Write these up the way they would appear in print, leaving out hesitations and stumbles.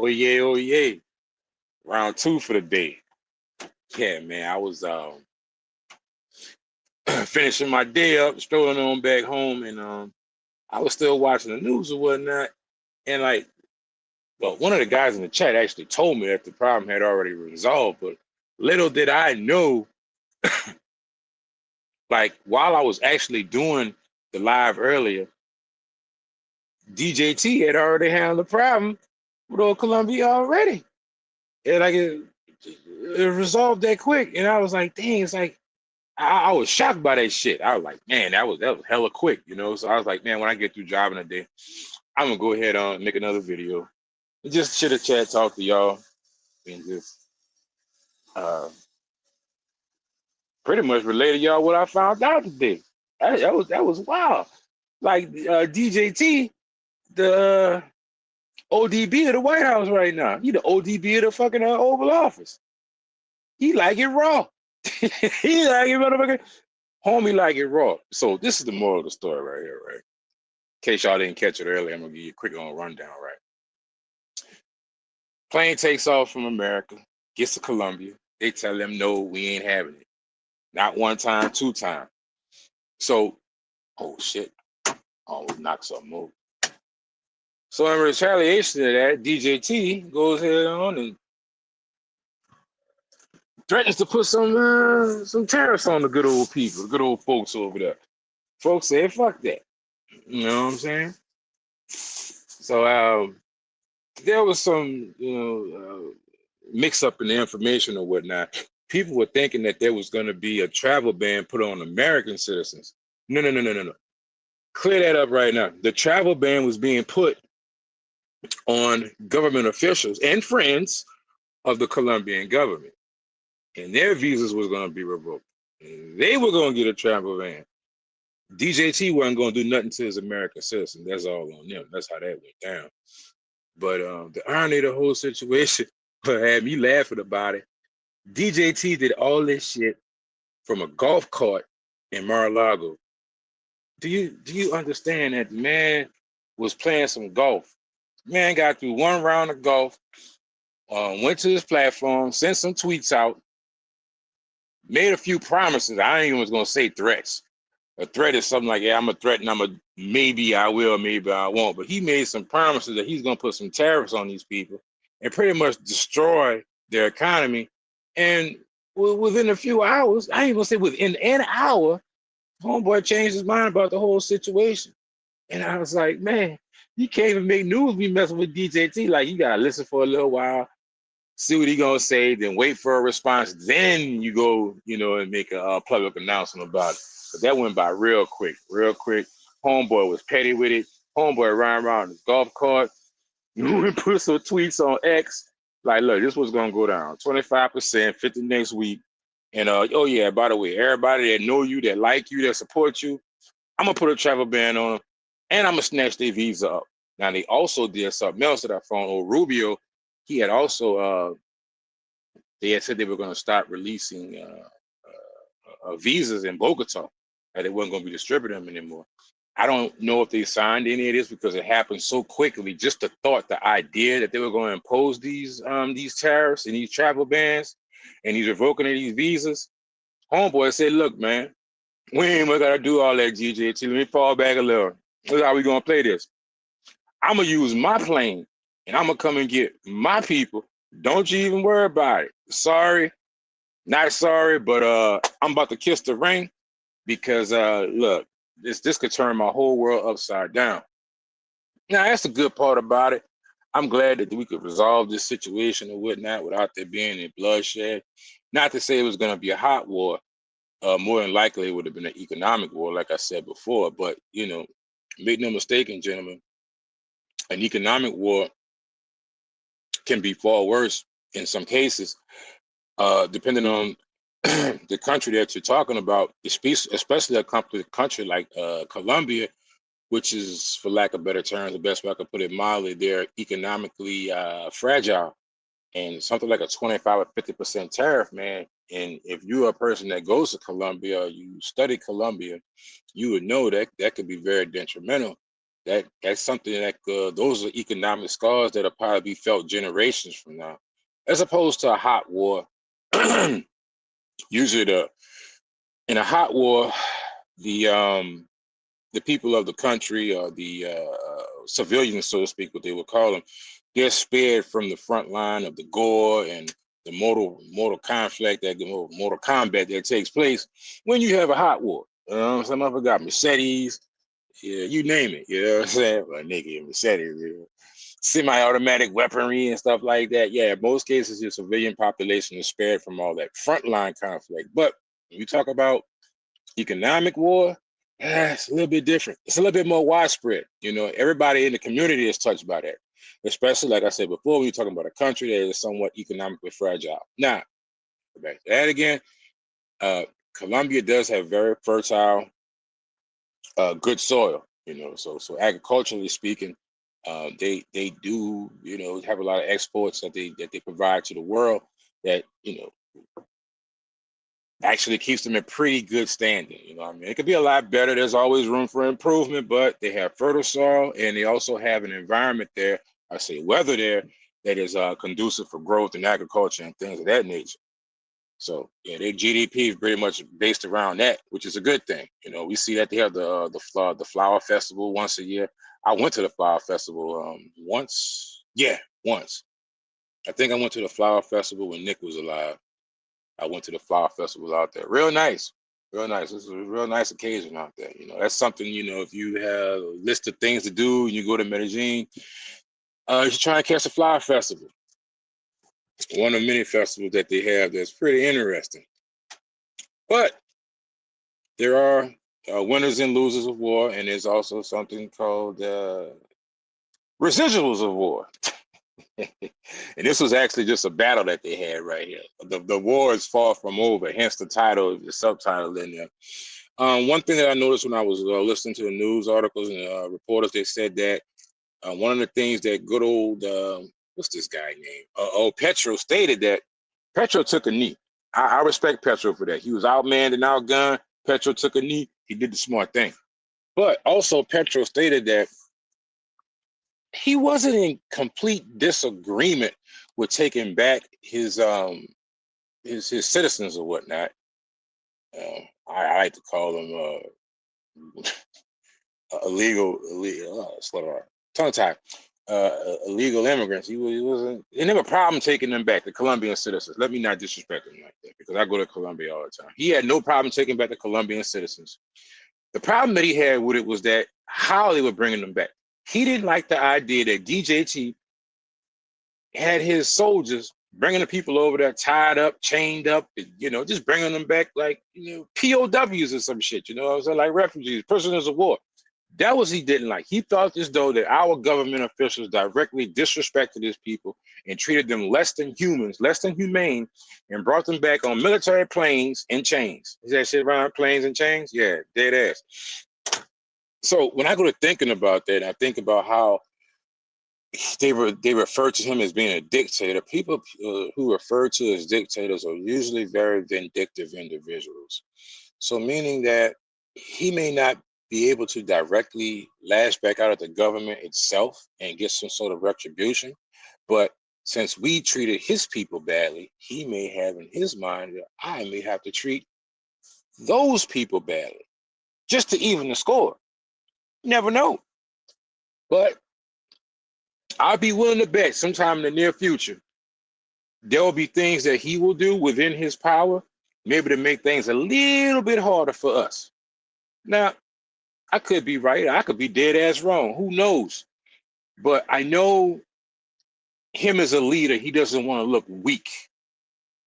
Oh yeah, oh yeah. Round two for the day. Yeah, man. I was finishing my day up, strolling on back home, and I was still watching the news or whatnot. And like, well, one of the guys in the chat actually told me that the problem had already resolved, but little did I know, like while I was actually doing the live earlier, DJT had already handled the problem with old Columbia already. And like it resolved that quick. And I was like, dang, it's like I was shocked by that shit. I was like, man, that was hella quick, you know. So I was like, man, when I get through driving today, I'm gonna go ahead and make another video. And just chit chat, talk to y'all, and just pretty much relay to y'all what I found out today. That was wild. Like DJT, the ODB of the White House right now. He the ODB of the fucking Oval Office. He like it raw. He like it motherfucker. Homie like it raw. So this is the moral of the story right here, right? In case y'all didn't catch it earlier, I'm gonna give you a quick little rundown, right? Plane takes off from America, gets to Colombia. They tell them no, we ain't having it. Not one time, two times. So, oh shit, almost knocked something over. So in retaliation to that, DJT goes ahead on and threatens to put some tariffs on the good old people, the good old folks over there. Folks said, fuck that. You know what I'm saying? So there was some, mix up in the information or whatnot. People were thinking that there was going to be a travel ban put on American citizens. No, no, no, no, no, no. Clear that up right now. The travel ban was being put on government officials and friends of the Colombian government, and their visas was going to be revoked. And they were going to get a travel ban. DJT wasn't going to do nothing to his American citizen. That's all on them. That's how that went down. But the irony of the whole situation had me laughing about it. DJT did all this shit from a golf cart in Mar-a-Lago. Do you understand that the man was playing some golf? Man got through one round of golf, went to his platform, sent some tweets out, made a few promises. I ain't even was gonna say threats. A threat is something like, yeah, I'm a threat and maybe I will, maybe I won't. But he made some promises that he's gonna put some tariffs on these people and pretty much destroy their economy. And within a few hours, I ain't gonna say within an hour, homeboy changed his mind about the whole situation. And I was like, man, you can't even make news be messing with DJT. Like, you gotta listen for a little while, see what he gonna say, then wait for a response. Then you go, and make a public announcement about it. But that went by real quick, real quick. Homeboy was petty with it. Homeboy riding around his golf cart. We put some tweets on X. Like, look, this was gonna go down 25%, 50 next week. And oh yeah, by the way, everybody that know you, that like you, that support you, I'm gonna put a travel ban on them, and I'm gonna snatch their visa up. Now they also did something else that I found. Old Rubio, he had also they had said they were gonna start releasing visas in Bogota, and they weren't gonna be distributing them anymore. I don't know if they signed any of this because it happened so quickly. Just the thought, the idea that they were going to impose these tariffs and these travel bans and these revoking of these visas. Homeboy said, "Look, man, we ain't gotta do all that, GJT. Let me fall back a little. This is how we gonna play this. I'm gonna use my plane and I'm gonna come and get my people. Don't you even worry about it. Sorry, not sorry, but I'm about to kiss the ring because look, this could turn my whole world upside down." Now that's the good part about it. I'm glad that we could resolve this situation and whatnot without there being any bloodshed. Not to say it was gonna be a hot war. More than likely, it would have been an economic war, like I said before. But make no mistake, gentlemen, an economic war can be far worse in some cases, depending on the country that you're talking about, especially a country like Colombia, which is, for lack of better terms, the best way I could put it mildly, they're economically fragile. And something like a 25 or 50% tariff, man. And if you're a person that goes to Colombia, or you study Colombia, you would know that that could be very detrimental. that's something that those are economic scars that'll probably be felt generations from now, as opposed to a hot war. Usually, in a hot war, the people of the country, or the civilians, so to speak, what they would call them, they're spared from the front line of the gore and the mortal conflict, that mortal combat that takes place when you have a hot war. Some of them got machetes, yeah, you name it. You know what I'm saying? Like nigga, machetes, yeah. Semi-automatic weaponry and stuff like that. Yeah, in most cases, your civilian population is spared from all that frontline conflict. But when you talk about economic war, it's a little bit different. It's a little bit more widespread. You know, everybody in the community is touched by that. Especially, like I said before, when you're talking about a country that is somewhat economically fragile. Now, back to that again, Colombia does have very fertile, good soil. You know, so agriculturally speaking, they do, you know, have a lot of exports that they provide to the world that, you know, actually keeps them in pretty good standing. You know what I mean? It could be a lot better. There's always room for improvement, but they have fertile soil and they also have an environment there, I say weather there, that is conducive for growth and agriculture and things of that nature. So yeah, their GDP is pretty much based around that, which is a good thing. You know, we see that they have the flower festival once a year. I went to the flower festival once. Yeah, once. I think I went to the flower festival when Nick was alive. I went to the flower festival out there. Real nice. Real nice. This is a real nice occasion out there. You know, that's something, you know, if you have a list of things to do and you go to Medellin, you should try and catch the flower festival. One of many festivals that they have that's pretty interesting. But there are winners and losers of war, and there's also something called residuals of war. And this was actually just a battle that they had right here. The war is far from over, hence the title, the subtitle in there. One thing that I noticed when I was listening to the news articles and reporters, they said that one of the things that good old, what's this guy name? Petro stated that Petro took a knee. I respect Petro for that. He was outmanned and outgunned. Petro took a knee. He did the smart thing. But also Petro stated that he wasn't in complete disagreement with taking back his citizens or whatnot. I like to call them illegal tongue tie, illegal immigrants. He wasn't. He didn't have a problem taking them back, the Colombian citizens. Let me not disrespect him like that, because I go to Colombia all the time. He had no problem taking back the Colombian citizens. The problem that he had with it was that how they were bringing them back. He didn't like the idea that DJT had his soldiers bringing the people over there tied up, chained up, you know, just bringing them back like, you know, POWs or some shit, you know what I'm saying? Like refugees, prisoners of war. That was he didn't like. He thought as though that our government officials directly disrespected his people and treated them less than humans, less than humane, and brought them back on military planes in chains. Is that shit around planes and chains? Yeah, dead ass. So when I go to thinking about that, I think about how they refer to him as being a dictator. People who refer to as dictators are usually very vindictive individuals. So meaning that he may not be able to directly lash back out at the government itself and get some sort of retribution, but since we treated his people badly, he may have in his mind that I may have to treat those people badly just to even the score. You never know. But I'd be willing to bet sometime in the near future, there will be things that he will do within his power, maybe to make things a little bit harder for us. Now, I could be right. I could be dead ass wrong. Who knows? But I know him as a leader, he doesn't want to look weak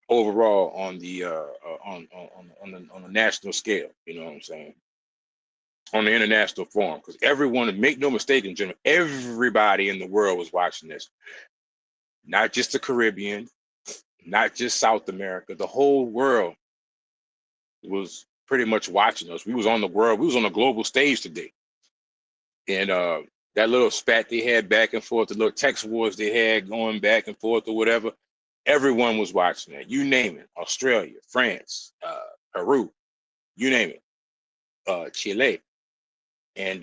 overall on the on the national scale. You know what I'm saying? On the international forum, because everyone, make no mistake, in general, everybody in the world was watching this. Not just the Caribbean, not just South America. The whole world was pretty much watching us. We was on the global stage today. And that little spat they had back and forth, the little text wars they had going back and forth or whatever, everyone was watching that. You name it, Australia, France, Peru, you name it, Chile. And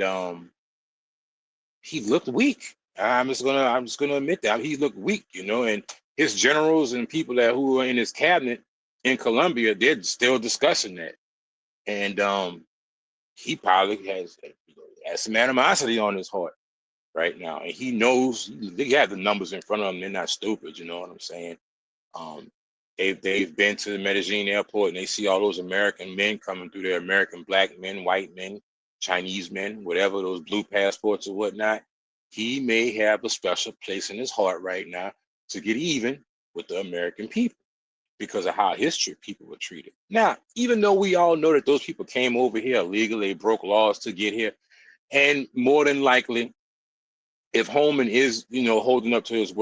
he looked weak. I'm just gonna admit that he looked weak, you know, and his generals and people that who were in his cabinet in Colombia, they're still discussing that. And he probably has some animosity on his heart right now. And he knows they have the numbers in front of them, they're not stupid, you know what I'm saying? Um, they've been to the Medellin airport and they see all those American men coming through there, American black men, white men, Chinese men, whatever, those blue passports or whatnot. He may have a special place in his heart right now to get even with the American people because of how people were treated. Now, even though we all know that those people came over here illegally, broke laws to get here, and more than likely, if Holman is, you know, holding up to his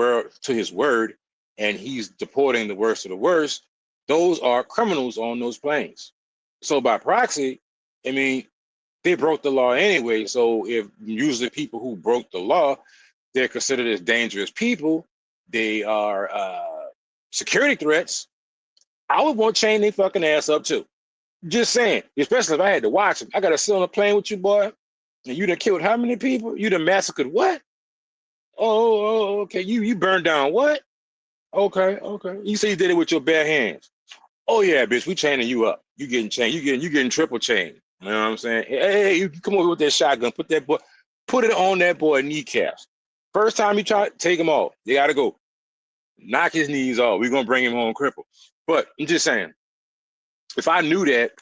word, and he's deporting the worst of the worst, those are criminals on those planes. So by proxy, I mean, they broke the law anyway. So if usually people who broke the law, they're considered as dangerous people, they are security threats, I would want to chain their fucking ass up too. Just saying, especially if I had to watch them. I got to sit on a plane with you, boy, and you done killed how many people? You done massacred what? Okay. You burned down what? Okay. You say you did it with your bare hands. Oh yeah, bitch, we chaining you up. You getting chained. You getting triple chained. You know what I'm saying? Hey, you come over with that shotgun. Put it on that boy kneecaps. First time you try to take him off, they gotta go. Knock his knees off. We're gonna bring him home crippled. But I'm just saying, if I knew that,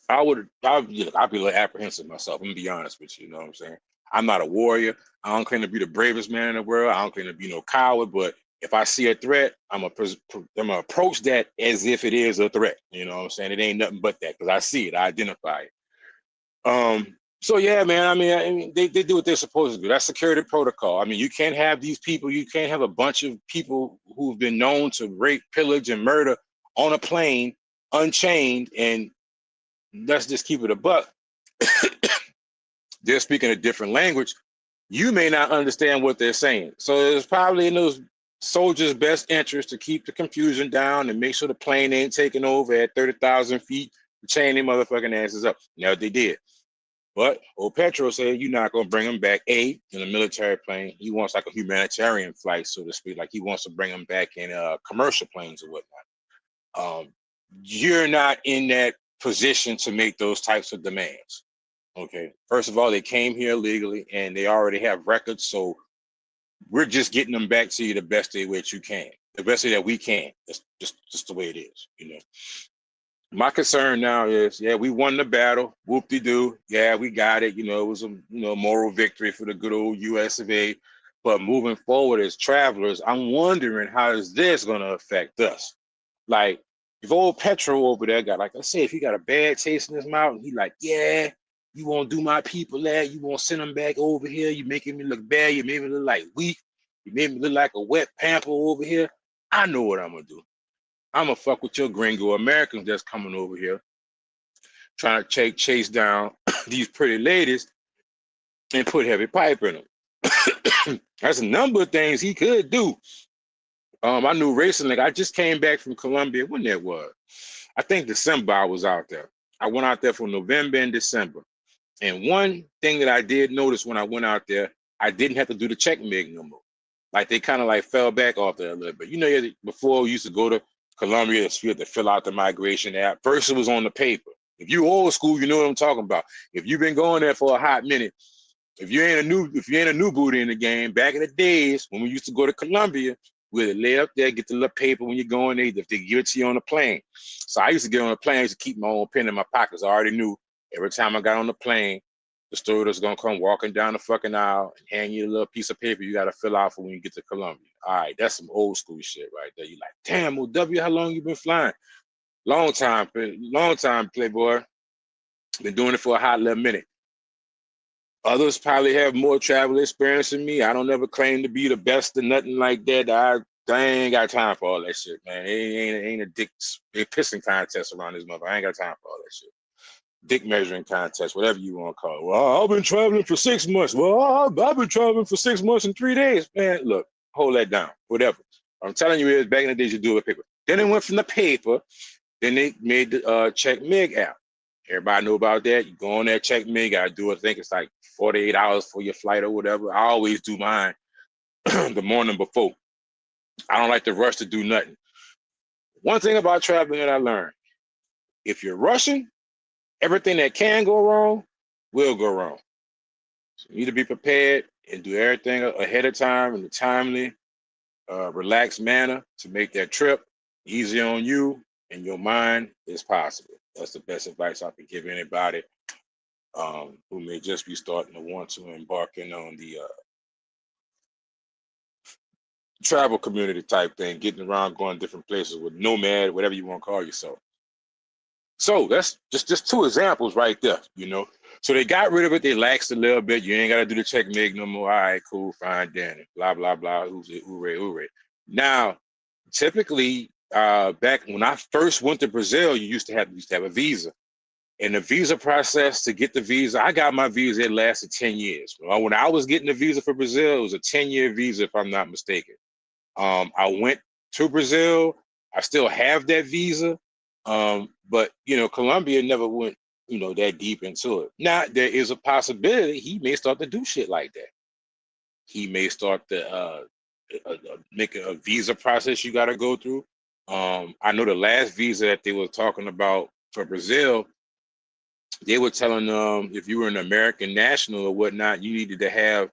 I'd be a little apprehensive myself. I'm gonna be honest with you. You know what I'm saying? I'm not a warrior. I don't claim to be the bravest man in the world. I don't claim to be no coward. But if I see a threat, I'm gonna approach that as if it is a threat. You know what I'm saying? It ain't nothing but that because I see it. I identify it. So yeah, man. I mean, they do what they're supposed to do. That's security protocol. I mean, you can't have these people. You can't have a bunch of people who've been known to rape, pillage, and murder on a plane, unchained, and let's just keep it a buck. They're speaking a different language. You may not understand what they're saying. So it's probably in those soldiers' best interest to keep the confusion down and make sure the plane ain't taking over at 30,000 feet to chain them motherfucking asses up. Now they did. But old Petro said you're not going to bring them back, in a military plane. He wants like a humanitarian flight, so to speak. Like he wants to bring them back in commercial planes or whatnot. You're not in that position to make those types of demands. Okay. First of all, they came here legally and they already have records. So we're just getting them back to you the best way that you can, the best way that we can. That's just the way it is, you know. My concern now is, yeah, we won the battle. Whoop-de-doo. Yeah, we got it. You know, it was a moral victory for the good old US of A. But moving forward as travelers, I'm wondering how is this going to affect us? Like, if old Petro over there got, like I said, if he got a bad taste in his mouth, and he like, yeah, you won't do my people that, you won't send them back over here, you making me look bad, you made me look like weak, you made me look like a wet pamper over here. I know what I'm gonna do. I'm gonna fuck with your gringo Americans that's coming over here, trying to chase down these pretty ladies and put heavy pipe in them. That's a number of things he could do. I knew recently, I just came back from Colombia, when that was. I think December I was out there. I went out there for November and December. And one thing that I did notice when I went out there, I didn't have to do the check mig no more. Like they kind of like fell back off there a little bit. You know, before we used to go to Colombia, you had to fill out the migration app. First it was on the paper. If you old school, you know what I'm talking about. If you've been going there for a hot minute, if you ain't a new booty in the game, back in the days when we used to go to Colombia, we'd lay up there, get the little paper when you're going there, if they give it to you on the plane. So I used to get on the plane, I used to keep my own pen in my pockets. I already knew every time I got on the plane, the stewardess was gonna come walking down the fucking aisle and hand you a little piece of paper you gotta fill out for when you get to Colombia. All right, that's some old school shit right there. You like, damn, OW, how long you been flying? Long time, playboy. Been doing it for a hot little minute. Others probably have more travel experience than me. I don't ever claim to be the best or nothing like that. I ain't got time for all that shit, man. It ain't a dick pissing contest around this mother. I ain't got time for all that shit. Dick measuring contest, whatever you want to call it. Well, I've been traveling for 6 months. Well, I've been traveling for 6 months and 3 days. Man, look, hold that down. Whatever. What I'm telling you is back in the days you do it with paper. Then it went from the paper, then they made the Check Mig app. Everybody know about that. You go on there, Check Mig, gotta do it. I think it's like 48 hours for your flight or whatever. I always do mine the morning before. I don't like to rush to do nothing. One thing about traveling that I learned, if you're rushing, everything that can go wrong will go wrong. So you need to be prepared and do everything ahead of time in a timely, relaxed manner to make that trip easy on you and your mind as possible. That's the best advice I could give anybody who may just be starting to want to embarking on the travel community type thing, getting around, going different places with nomad, whatever you want to call yourself. So that's just two examples right there, you know. So they got rid of it. They laxed a little bit. You ain't got to do the check mig no more. All right, cool, fine, Danny. Blah, blah, blah. Hooray, hooray. Now, typically, back when I first went to Brazil, you used to have a visa. And the visa process to get the visa, I got my visa, it lasted 10 years. When I was getting the visa for Brazil, it was a 10-year visa, if I'm not mistaken. I went to Brazil. I still have that visa. But, you know, Colombia never went, you know, that deep into it. Now, there is a possibility he may start to do shit like that. He may start to make a visa process you got to go through. I know the last visa that they were talking about for Brazil, they were telling them if you were an American national or whatnot, you needed to have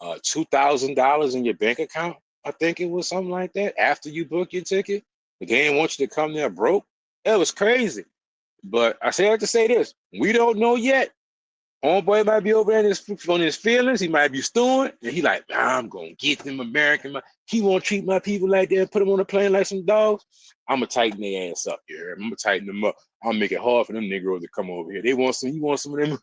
$2,000 in your bank account. I think it was something like that after you book your ticket. They didn't want you to come there broke. It was crazy. But I say I have to say this: we don't know yet. Homeboy might be over there on his feelings. He might be stewing, and he like, nah, I'm gonna get them American. He won't treat my people like that. Put them on a plane like some dogs. I'm gonna tighten their ass up here. I'm gonna tighten them up. I'll make it hard for them Negroes to come over here. They want some. You want some of them?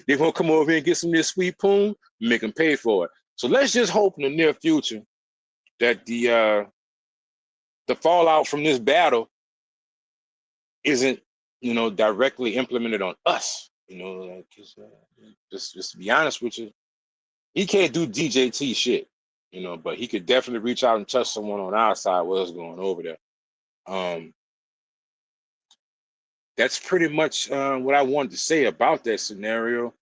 They won't come over here and get some of this sweet poon. Make them pay for it. So let's just hope in the near future that the fallout from this battle isn't, you know, directly implemented on us. You know, like just to be honest with you, he can't do DJT shit, you know, but he could definitely reach out and touch someone on our side what's going over there. That's pretty much what I wanted to say about that scenario.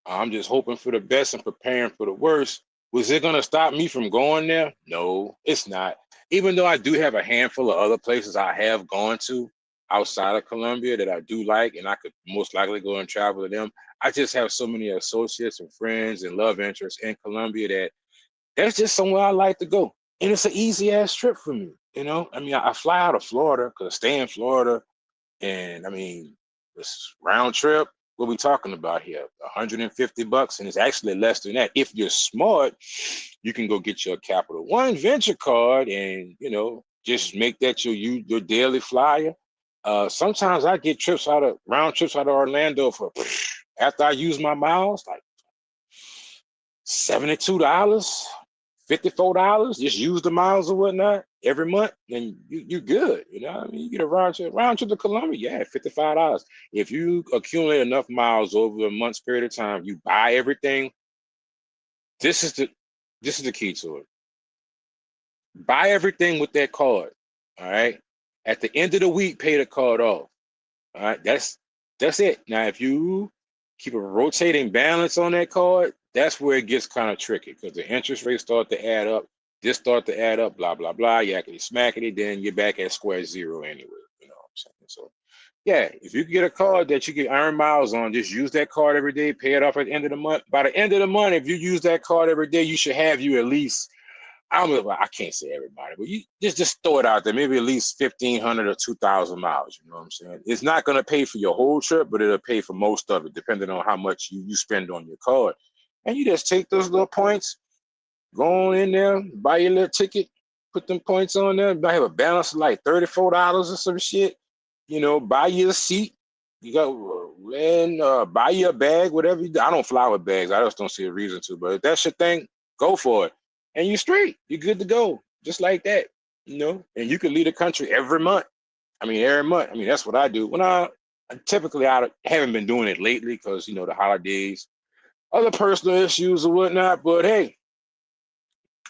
I'm just hoping for the best and preparing for the worst. Was it going to stop me from going there? No, it's not. Even though I do have a handful of other places I have gone to outside of Colombia that I do like, and I could most likely go and travel to them. I just have so many associates and friends and love interests in Colombia that that's just somewhere I like to go. And it's an easy ass trip for me. You know, I mean, I fly out of Florida because I stay in Florida. And I mean, this round trip, what we talking about here? $150, and it's actually less than that. If you're smart, you can go get your Capital One Venture card, and you know, just make that your daily flyer. Sometimes I get round trips out of Orlando for after I use my miles, like $72, $54. Just use the miles or whatnot every month, and you're good. You know what I mean? You get a round trip to Colombia, yeah, $55. If you accumulate enough miles over a month's period of time, you buy everything. This is the key to it. Buy everything with that card. All right. At the end of the week, pay the card off. All right. That's it. Now, if you keep a rotating balance on that card, that's where it gets kind of tricky because the interest rates start to add up. This start to add up, blah, blah, blah. Yakety smackety, then you're back at square zero anyway. You know what I'm saying? So, yeah, if you get a card that you can earn miles on, just use that card every day, pay it off at the end of the month. By the end of the month, if you use that card every day, you should have you at least, I can't say everybody, but you just throw it out there, maybe at least 1,500 or 2,000 miles. You know what I'm saying? It's not going to pay for your whole trip, but it'll pay for most of it, depending on how much you spend on your card. And you just take those little points, go on in there, buy your little ticket, put them points on there. I have a balance of like $34 or some shit. You know, buy you a seat. You got and buy you a bag, whatever you do. I don't fly with bags. I just don't see a reason to. But if that's your thing, go for it. And you're straight. You're good to go. Just like that. You know, and you can leave the country every month. I mean, every month. I mean, that's what I do. When I haven't been doing it lately because, you know, the holidays, other personal issues or whatnot. But hey,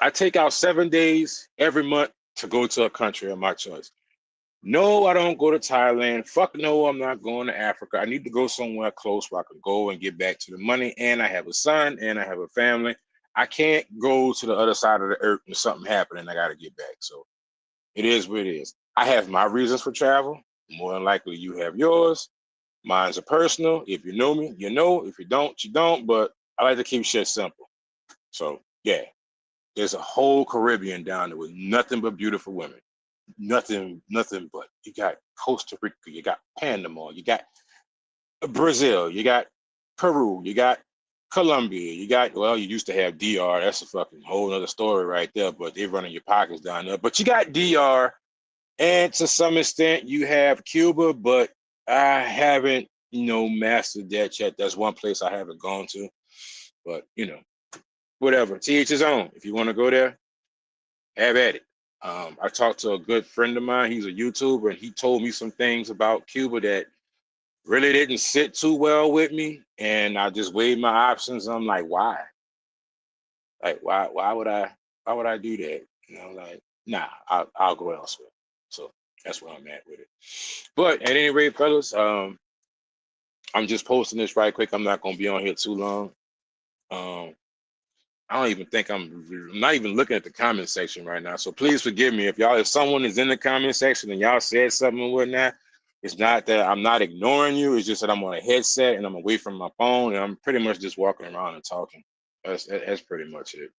I take out 7 days every month to go to a country of my choice. No, I don't go to Thailand. Fuck no, I'm not going to Africa. I need to go somewhere close where I can go and get back to the money. And I have a son and I have a family. I can't go to the other side of the earth and something happened and I got to get back. So it is what it is. I have my reasons for travel. More than likely, you have yours. Mine's are personal. If you know me, you know. If you don't, you don't. But I like to keep shit simple. So yeah, there's a whole Caribbean down there with nothing but beautiful women. Nothing but. You got Costa Rica, you got Panama, you got Brazil, you got Peru, you got Colombia, you got, well, you used to have DR. That's a fucking whole other story right there, but they're running your pockets down there. But you got DR, and to some extent, you have Cuba, but I haven't, mastered that yet. That's one place I haven't gone to. But, whatever. To each his own. If you want to go there, have at it. I talked to a good friend of mine. He's a YouTuber, and he told me some things about Cuba that really didn't sit too well with me. And I just weighed my options. I'm like, why? Like, why would I do that? Like, nah, I'll go elsewhere. So that's where I'm at with it. But at any rate, fellas, I'm just posting this right quick. I'm not gonna be on here too long. I don't even think I'm not even looking at the comment section right now. So please forgive me if someone is in the comment section and y'all said something or whatnot. It's not that I'm not ignoring you. It's just that I'm on a headset and I'm away from my phone and I'm pretty much just walking around and talking. That's pretty much it.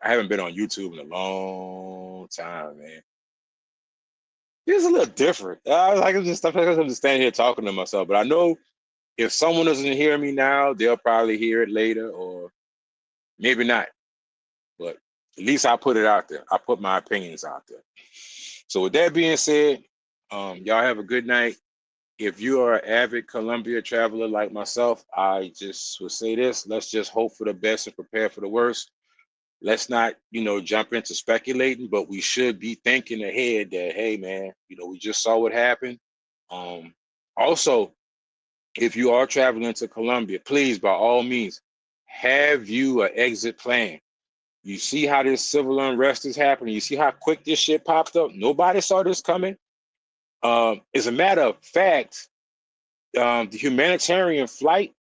I haven't been on YouTube in a long time, man. It's a little different. I'm just standing here talking to myself, but I know if someone doesn't hear me now, they'll probably hear it later or maybe not. But at least I put it out there. I put my opinions out there. So with that being said, y'all have a good night. If you are an avid Colombia traveler like myself, I just would say this: let's just hope for the best and prepare for the worst. Let's not, jump into speculating, but we should be thinking ahead that, hey, man, we just saw what happened. Also, if you are traveling to Colombia, please, by all means, have you an exit plan. You see how this civil unrest is happening. You see how quick this shit popped up. Nobody saw this coming. As a matter of fact, the humanitarian flight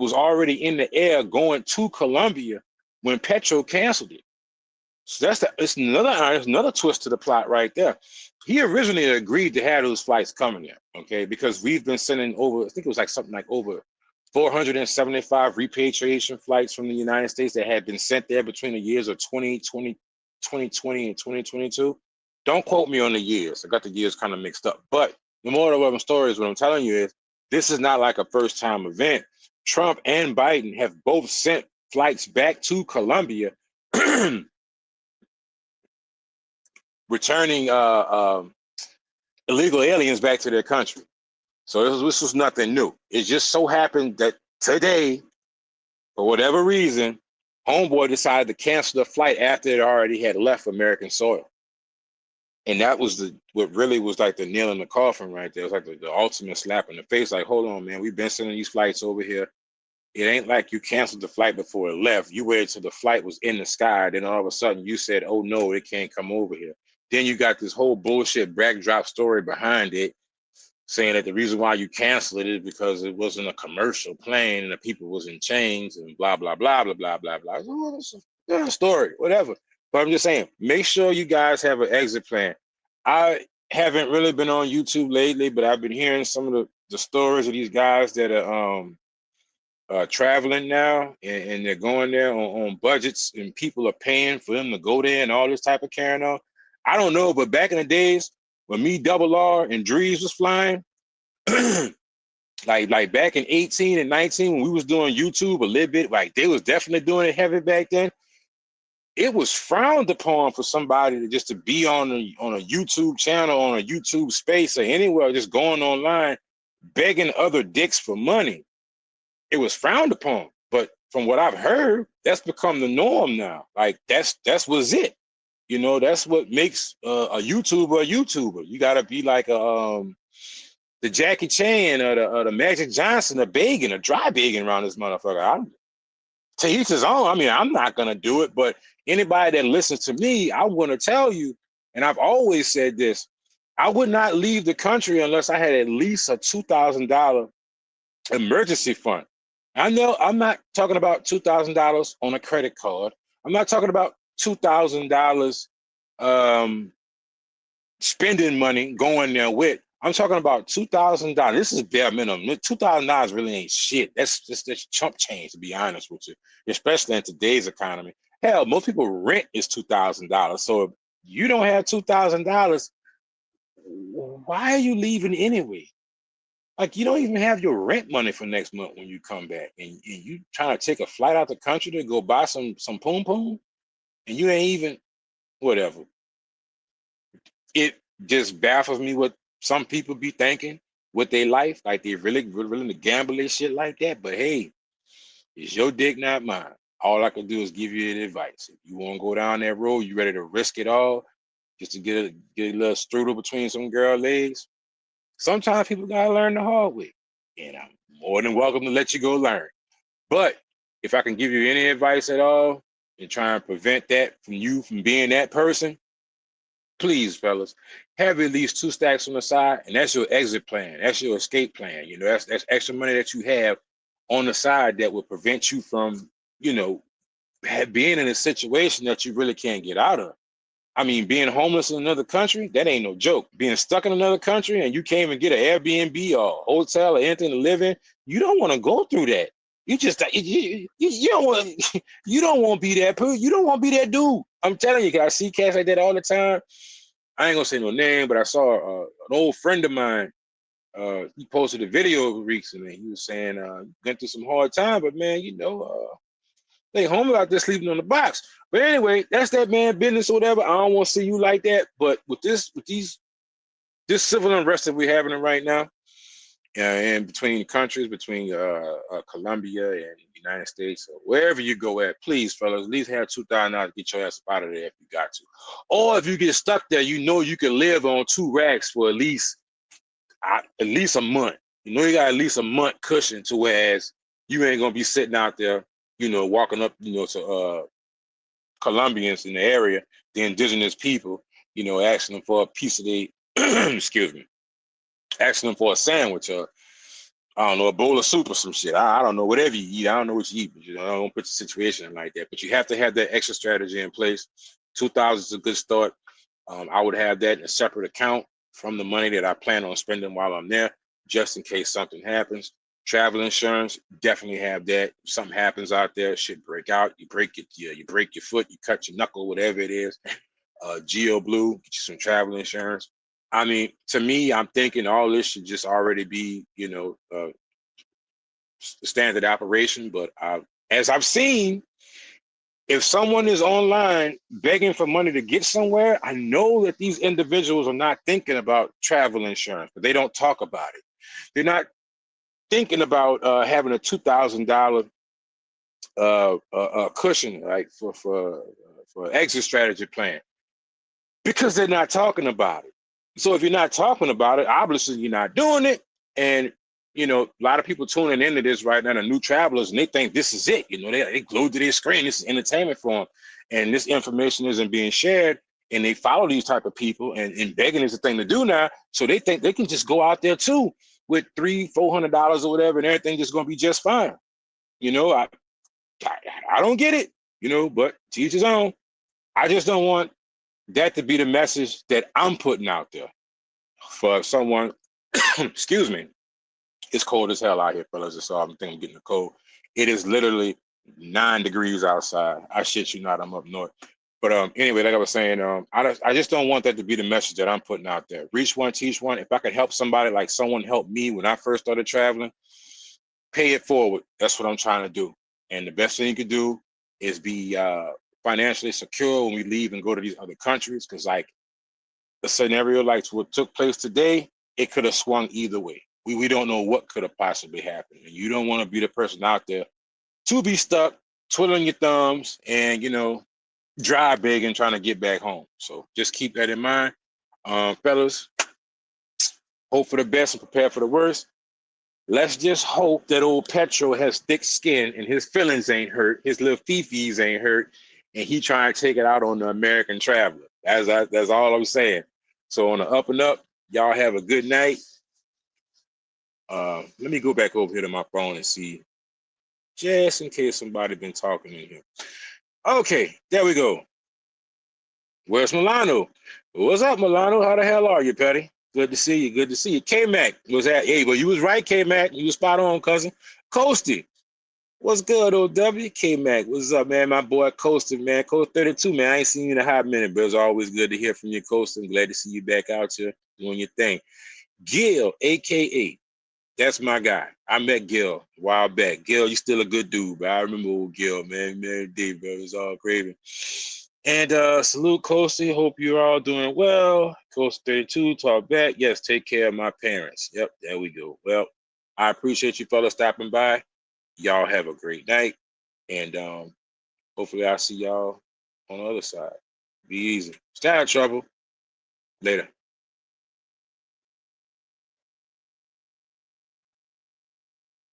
was already in the air going to Colombia when Petro canceled it. So it's another twist to the plot right there. He originally agreed to have those flights coming there, okay? Because we've been sending over, I think it was like something like over 475 repatriation flights from the United States that had been sent there between the years of 2020 and 2022. Don't quote me on the years. I got the years kind of mixed up. But the moral of the story is what I'm telling you is this is not like a first-time event. Trump and Biden have both sent flights back to Colombia returning illegal aliens back to their country. So this was nothing new. It just so happened that today, for whatever reason, homeboy decided to cancel the flight after it already had left American soil. And that was what really was like the nail in the coffin right there. It was like the ultimate slap in the face. Like, hold on, man, we've been sending these flights over here. It ain't like you canceled the flight before it left. You waited till the flight was in the sky. Then all of a sudden you said, oh no, it can't come over here. Then you got this whole bullshit backdrop story behind it saying that the reason why you canceled it is because it wasn't a commercial plane and the people was in chains and blah, blah, blah, blah, blah, blah, blah. Oh, that's a story, whatever. But I'm just saying, make sure you guys have an exit plan. I haven't really been on YouTube lately, but I've been hearing some of the stories of these guys that are traveling now and they're going there on budgets and people are paying for them to go there and all this type of carrying on. I don't know, but back in the days when me, Double R, and Drees was flying, like back in 18 and 19 when we was doing YouTube a little bit, like they was definitely doing it heavy back then. It was frowned upon for somebody to be on a YouTube channel, on a YouTube space or anywhere, just going online, begging other dicks for money. It was frowned upon. But from what I've heard, that's become the norm now. Like that's what's it. That's what makes a YouTuber. You gotta be like the Jackie Chan or the Magic Johnson, a dry begging around this motherfucker. To each his own. I mean, I'm not gonna do it, but anybody that listens to me, I want to tell you, and I've always said this: I would not leave the country unless I had at least a $2,000 emergency fund. I know I'm not talking about $2,000 on a credit card. I'm not talking about $2,000 spending money going there with. I'm talking about $2,000. This is bare minimum. $2,000 really ain't shit. That's chump change, to be honest with you, especially in today's economy. Hell, most people rent is $2,000. So if you don't have $2,000, why are you leaving anyway? Like, you don't even have your rent money for next month when you come back, and you trying to take a flight out the country to go buy some poom poom, and you ain't even whatever. It just baffles me what some people be thinking with their life, like they really willing to gamble and shit like that. But hey, it's your dick, not mine. All I can do is give you the advice. If you want to go down that road, you ready to risk it all just to get a little strudel between some girl legs. Sometimes people gotta learn the hard way, and I'm more than welcome to let you go learn. But if I can give you any advice at all and try and prevent that from you from being that person, please, fellas, have at least 2 stacks on the side, and that's your exit plan. That's your escape plan. You know, that's extra money that you have on the side that will prevent you from, you know, being in a situation that you really can't get out of. I mean, being homeless in another country, that ain't no joke. Being stuck in another country and you can't even get an Airbnb or a hotel or anything to live in, you don't want to go through that. You just you don't want you don't want to be that person. You don't want to be that dude. I'm telling you, 'cause I see cats like that all the time. I ain't gonna say no name, but I saw an old friend of mine. He posted a video recently. He was saying went through some hard time, but man, you know, they homeless out there sleeping on the box. But anyway, that's that man business or whatever. I don't want to see you like that. But with this civil unrest that we're having right now, and between the countries, between Colombia and the United States, or wherever you go at, please, fellas, at least have $2,000 to get your ass up out of there if you got to. Or if you get stuck there, you know you can live on 2 racks for at least a month. You know you got at least a month cushion to whereas you ain't gonna be sitting out there, you know, walking up, you know, to Colombians in the area, the indigenous people, you know, asking them for a piece of the excuse me, asking them for a sandwich or I don't know, a bowl of soup or some shit. I don't know, whatever you eat. I don't know what you eat, but you know, I don't put the situation in like that. But you have to have that extra strategy in place. 2,000 is a good start. I would have that in a separate account from the money that I plan on spending while I'm there, just in case something happens. Travel insurance, definitely have that. If something happens out there, shit break out, you break your foot, you cut your knuckle, whatever it is. Geo Blue, get you some travel insurance. I mean, to me, I'm thinking all this should just already be, you know, standard operation. But as I've seen, if someone is online begging for money to get somewhere, I know that these individuals are not thinking about travel insurance, but they don't talk about it. They're not thinking about having a $2,000 cushion, like for exit strategy plan, because they're not talking about it. So if you're not talking about it, obviously you're not doing it. And you know, a lot of people tuning into this right now, the new travelers, and they think this is it. You know, they glued to their screen. This is entertainment for them, and this information isn't being shared. And they follow these type of people, and begging is the thing to do now. So they think they can just go out there too with $300-400 or whatever, and everything just going to be just fine. You know, I don't get it. You know, but to each his own. I just don't want that to be the message that I'm putting out there for someone. Excuse me. It's cold as hell out here, fellas. So I'm thinking I'm getting a cold. It is literally 9 degrees outside. I shit you not, I'm up north. But anyway, like I was saying, I just don't want that to be the message that I'm putting out there. Reach one, teach one. If I could help somebody like someone helped me when I first started traveling, pay it forward. That's what I'm trying to do. And the best thing you could do is be financially secure when we leave and go to these other countries. Because like a scenario like what took place today, it could have swung either way. We don't know what could have possibly happened. And you don't want to be the person out there to be stuck, twiddling your thumbs, and you know, dry begging trying to get back home. So just keep that in mind. Fellas, hope for the best and prepare for the worst. Let's just hope that old Petro has thick skin and his feelings ain't hurt, his little fifis ain't hurt, and he trying to take it out on the American traveler. That's all I'm saying. So on the up and up, y'all have a good night. Let me go back over here to my phone and see, just in case somebody been talking in here. Okay, there we go. Where's Milano? What's up, Milano? How the hell are you, Petty? Good to see you. Good to see you. K-Mac was at, hey, well, you was right, K-Mac. You was spot on, cousin. Coasty. What's good, OW? K-Mac. What's up, man? My boy Coasty, man. Coast 32, man. I ain't seen you in a hot minute, but it's always good to hear from you, Coasty. I'm glad to see you back out here doing your thing. Gil, a.k.a. That's my guy. I met Gil a while back. Gil, you still a good dude, but I remember old Gil, man. Man, Dave, bro. It was all crazy. And salute, Coasty. Hope you're all doing well. Coast 32, talk back. Yes, take care of my parents. Yep, there we go. Well, I appreciate you fellas stopping by. Y'all have a great night. And hopefully I'll see y'all on the other side. Be easy. Stay out of trouble. Later.